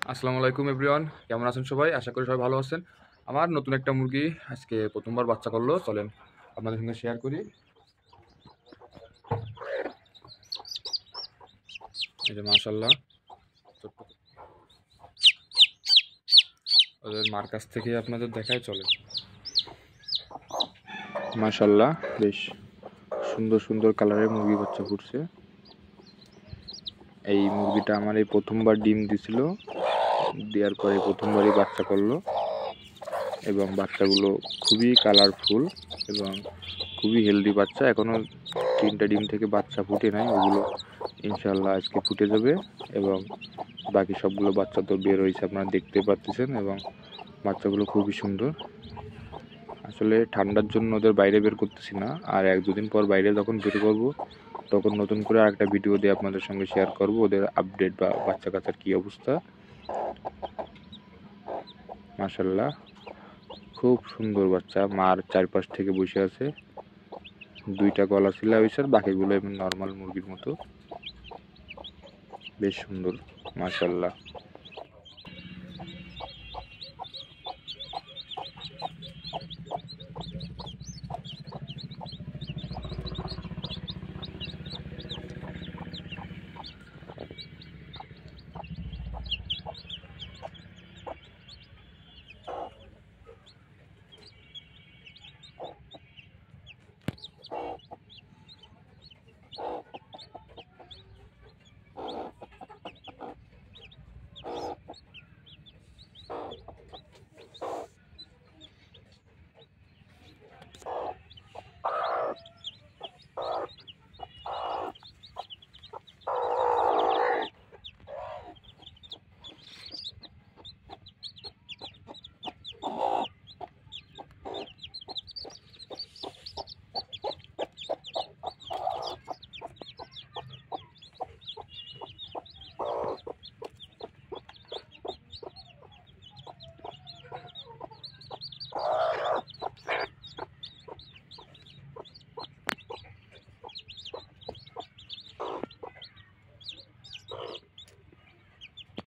আসসালামু আলাইকুম এভরিওয়ান, কেমন আছেন সবাই? আশা করি সবাই ভালো আছেন। আমার নতুন একটা মুরগি আজকে প্রথমবার বাচ্চা করলো, চলেন আপনাদের সঙ্গে শেয়ার করি। এই যে মাশাল্লাহ, ছোট্ট ওদের মার কাছ থেকে আপনাদের দেখায়, চলেন। মাশাল্লাহ, বেশ সুন্দর সুন্দর কালারের মুরগি বাচ্চা ফুটছে। এই মুরগিটা আমার এই প্রথমবার ডিম দিছিল, দেওয়ার পরে প্রথমবারই বাচ্চা করলো এবং বাচ্চাগুলো খুবই কালারফুল এবং খুবই হেলদি বাচ্চা। এখনও 3টা ডিম থেকে বাচ্চা ফুটে নাই, ওগুলো ইনশাল্লাহ আজকে ফুটে যাবে এবং বাকি সবগুলো বাচ্চা তো বের হয়েছে, আপনারা দেখতে পাচ্ছেন এবং বাচ্চাগুলো খুবই সুন্দর। আসলে ঠান্ডার জন্য ওদের বাইরে বের করতেছি না, আর 1-2 দিন পর বাইরে যখন বের করবো তখন নতুন করে আরেকটা ভিডিও দিয়ে আপনাদের সঙ্গে শেয়ার করব ওদের আপডেট বা বাচ্চা কাচ্চার কী অবস্থা। মাশাল্লাহ, খুব সুন্দর বাচ্চা, মার চারপাশ থেকে বসে আছে। 2টা গলা ছিল হয়েছে, বাকিগুলো এমনি নর্মাল মুরগির মতো, বেশ সুন্দর মাশাল্লাহ।